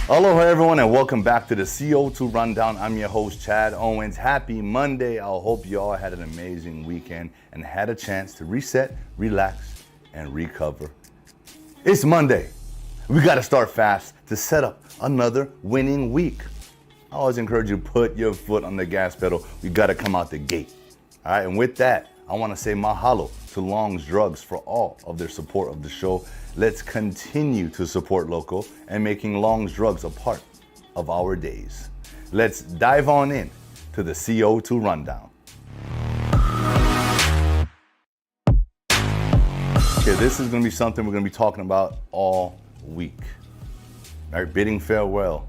Aloha everyone and welcome back to the CO2 Rundown. I'm your host Chad Owens. Happy Monday. I hope you all had an amazing weekend and had a chance to reset, relax, and recover. It's Monday. We got to start fast to set up another winning week. I always encourage you to put your foot on the gas pedal. We got to come out the gate. All right, and with that, I want to say mahalo to Long's Drugs for all of their support of the show. Let's continue to support local and making Long's Drugs a part of our days. Let's dive on in to the CO2 Rundown. Okay, this is going to be something we're going to be talking about all week. All right, bidding farewell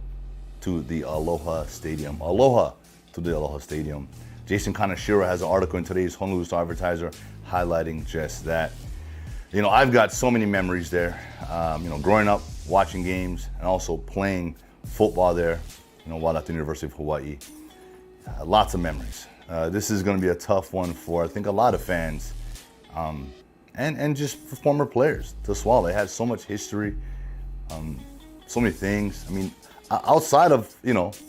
to the Aloha Stadium. Aloha to the Aloha Stadium. Jason Kaneshiro has an article in today's Honolulu Star-Advertiser highlighting just that. You know, I've got so many memories there. Growing up, watching games, and also playing football there, while at the University of Hawaii. Lots of memories. This is going to be a tough one for, I think, a lot of fans, and just for former players to swallow. They had so much history, so many things. I mean, outside of,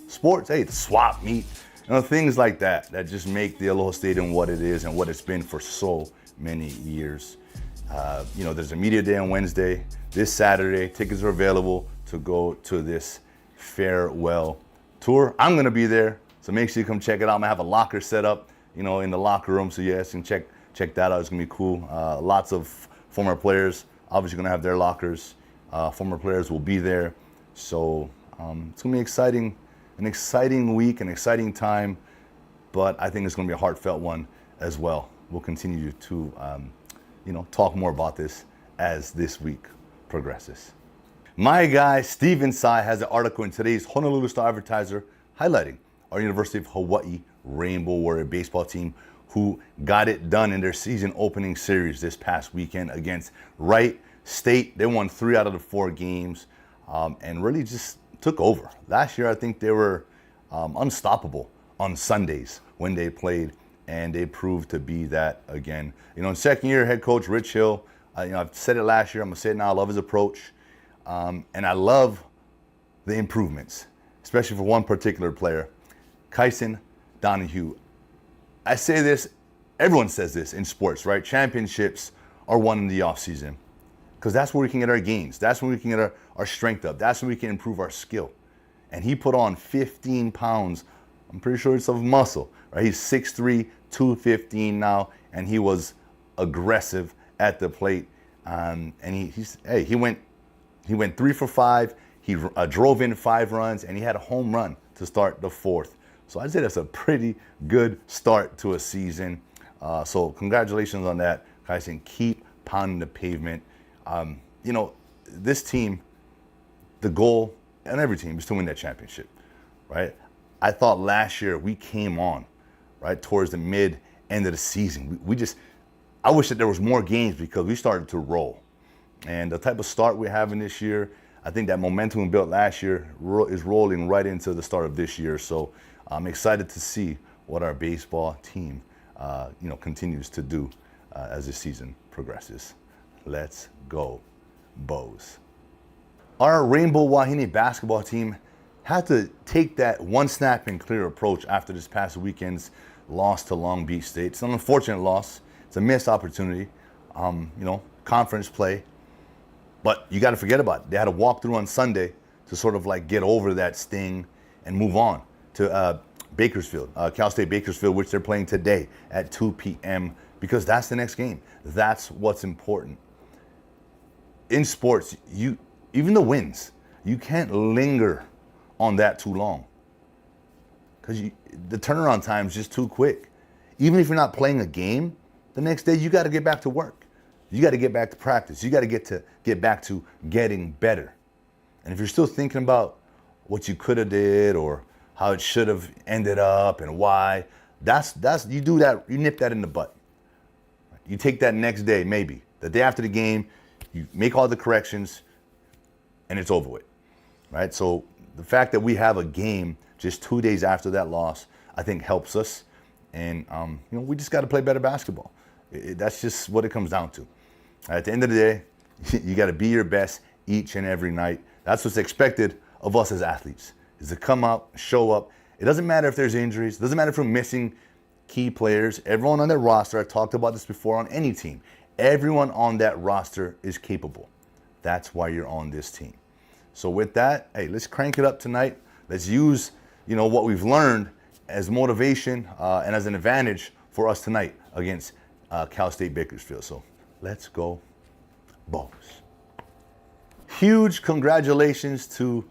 sports, the swap meet, things like that just make the Aloha Stadium what it is and what it's been for so many years. There's a media day on Wednesday. This Saturday, tickets are available to go to this farewell tour. I'm gonna be there, so make sure you come check it out. I'm gonna have a locker set up, in the locker room, so you guys can check that out. It's gonna be cool. Lots of former players obviously gonna have their lockers. Former players will be there, so it's gonna be exciting. An exciting week, an exciting time, but I think it's going to be a heartfelt one as well. We'll continue to, talk more about this as this week progresses. My guy, Stephen Tsai, has an article in today's Honolulu Star-Advertiser highlighting our University of Hawaii Rainbow Warrior baseball team who got it done in their season opening series this past weekend against Wright State. They won 3 out of the 4 games and really just took over. Last year, I think they were unstoppable on Sundays when they played, and they proved to be that again. In second year, head coach Rich Hill, I've said it last year, I'm gonna say it now, I love his approach, and I love the improvements, especially for one particular player, Kyson Donahue. I say this, everyone says this in sports, right? Championships are won in the offseason, because that's where we can get our gains. That's when we can get our strength up. That's when we can improve our skill. And he put on 15 pounds, I'm pretty sure it's of muscle, right? He's 6'3", 215 now, and he was aggressive at the plate. And he went 3 for 5. He drove in 5 runs, and he had a home run to start the 4th. So I'd say that's a pretty good start to a season. So congratulations on that, Kyson. Keep pounding the pavement. This team, the goal, and every team is to win that championship, right? I thought last year we came on, right, towards the end of the season. I wish that there was more games because we started to roll. And the type of start we're having this year, I think that momentum we built last year is rolling right into the start of this year. So I'm excited to see what our baseball team, continues to do as the season progresses. Let's go, Bows. Our Rainbow Wahine basketball team had to take that one snap and clear approach after this past weekend's loss to Long Beach State. It's an unfortunate loss. It's a missed opportunity, conference play. But you got to forget about it. They had a walkthrough on Sunday to sort of like get over that sting and move on to Bakersfield, Cal State Bakersfield, which they're playing today at 2 p.m. because that's the next game. That's what's important. In sports, even the wins, you can't linger on that too long because the turnaround time is just too quick. Even if you're not playing a game, the next day you got to get back to work. You got to get back to practice. You got to get back to getting better. And if you're still thinking about what you could have did or how it should have ended up and why, you do that. You nip that in the butt. You take that next day, maybe the day after the game. You make all the corrections, and it's over with, right? So the fact that we have a game just 2 days after that loss, I think helps us. And, we just got to play better basketball. That's just what it comes down to. At the end of the day, you got to be your best each and every night. That's what's expected of us as athletes, is to come out, show up. It doesn't matter if there's injuries. It doesn't matter if we're missing key players. Everyone on that roster, I talked about this before on any team, everyone on that roster is capable. That's why you're on this team. So with that, hey, let's crank it up tonight. Let's use, what we've learned as motivation and as an advantage for us tonight against Cal State Bakersfield. So let's go, Bows. Huge congratulations to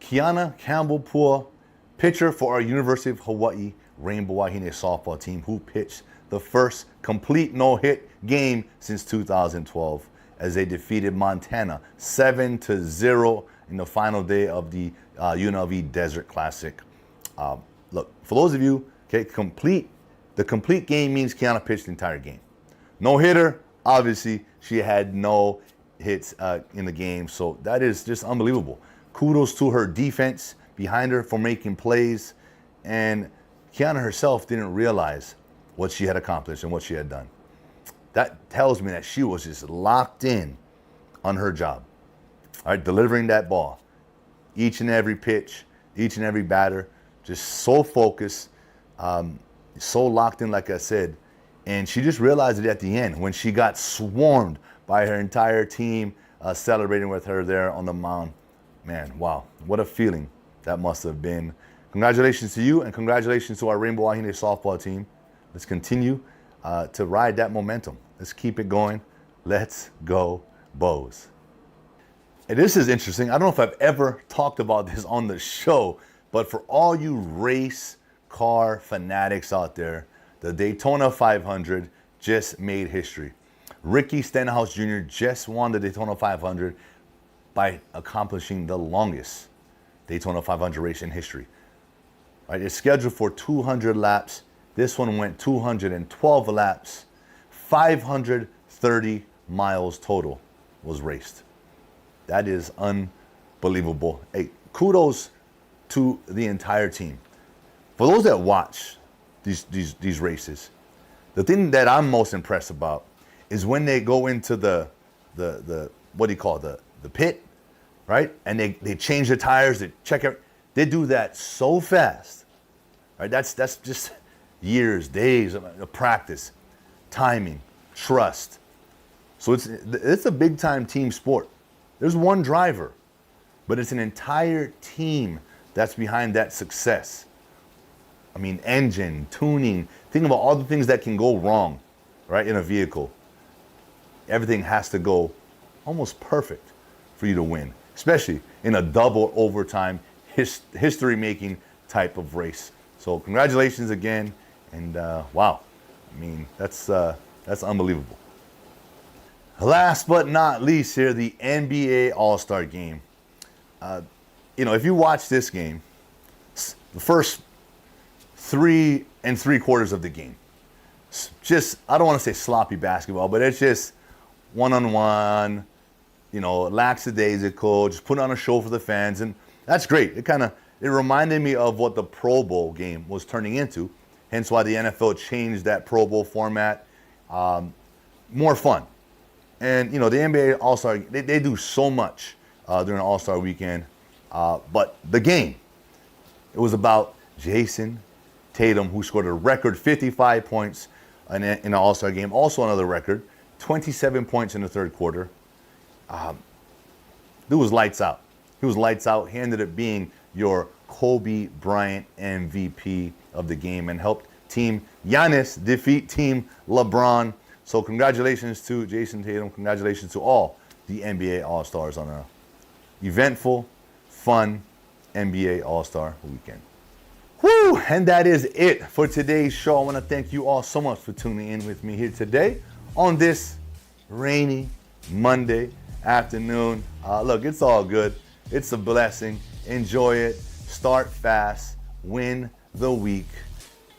Kiana Campbell-Poole, pitcher for our University of Hawaii Rainbow Wahine softball team, who pitched the first complete no-hit game since 2012 as they defeated Montana 7-0 in the final day of the UNLV Desert Classic. Look, for those of you, okay, the complete game means Kiana pitched the entire game. No hitter, obviously, she had no hits in the game, so that is just unbelievable. Kudos to her defense behind her for making plays, and Kiana herself didn't realize what she had accomplished and what she had done. That tells me that she was just locked in on her job. All right, delivering that ball. Each and every pitch, each and every batter, just so focused, so locked in, like I said. And she just realized it at the end when she got swarmed by her entire team celebrating with her there on the mound. Man, wow, what a feeling that must have been. Congratulations to you, and congratulations to our Rainbow Wahine softball team. Let's continue to ride that momentum. Let's keep it going. Let's go, Bows. And this is interesting. I don't know if I've ever talked about this on the show, but for all you race car fanatics out there, the Daytona 500 just made history. Ricky Stenhouse Jr. just won the Daytona 500 by accomplishing the longest Daytona 500 race in history. Right, it's scheduled for 200 laps. This one went 212 laps. 530 miles total was raced. That is unbelievable. Hey, kudos to the entire team. For those that watch these races, the thing that I'm most impressed about is when they go into the what do you call it, the pit, right? And they change the tires, they check it. They do that so fast, right? That's just years, days of practice, timing, trust. So it's a big time team sport. There's one driver, but it's an entire team that's behind that success. I mean, engine, tuning, think about all the things that can go wrong, right, in a vehicle. Everything has to go almost perfect for you to win, especially in a double overtime, history-making type of race. So congratulations again, and wow, I mean, that's unbelievable. Last but not least here, the NBA All-Star Game. If you watch this game, the first 3 3/4 of the game, just, I don't want to say sloppy basketball, but it's just one-on-one, lackadaisical, just putting on a show for the fans, and that's great. It reminded me of what the Pro Bowl game was turning into, hence why the NFL changed that Pro Bowl format. More fun. And, the NBA All-Star, they do so much during All-Star weekend. But the game, it was about Jason Tatum, who scored a record 55 points in an All-Star game. Also another record, 27 points in the third quarter. Dude was lights out. He was lights out. He ended up being your Kobe Bryant MVP of the game and helped Team Giannis defeat Team LeBron. So congratulations to Jason Tatum. Congratulations to all the NBA All-Stars on an eventful, fun NBA All-Star weekend. Woo! And that is it for today's show. I want to thank you all so much for tuning in with me here today on this rainy Monday afternoon. Look, it's all good. It's a blessing. Enjoy it. Start fast. Win the week.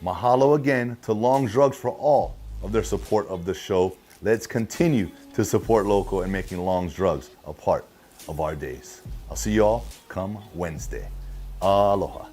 Mahalo again to Long Drugs for all of their support of the show. Let's continue to support local and making Long's Drugs a part of our days. I'll see you all come Wednesday. Aloha.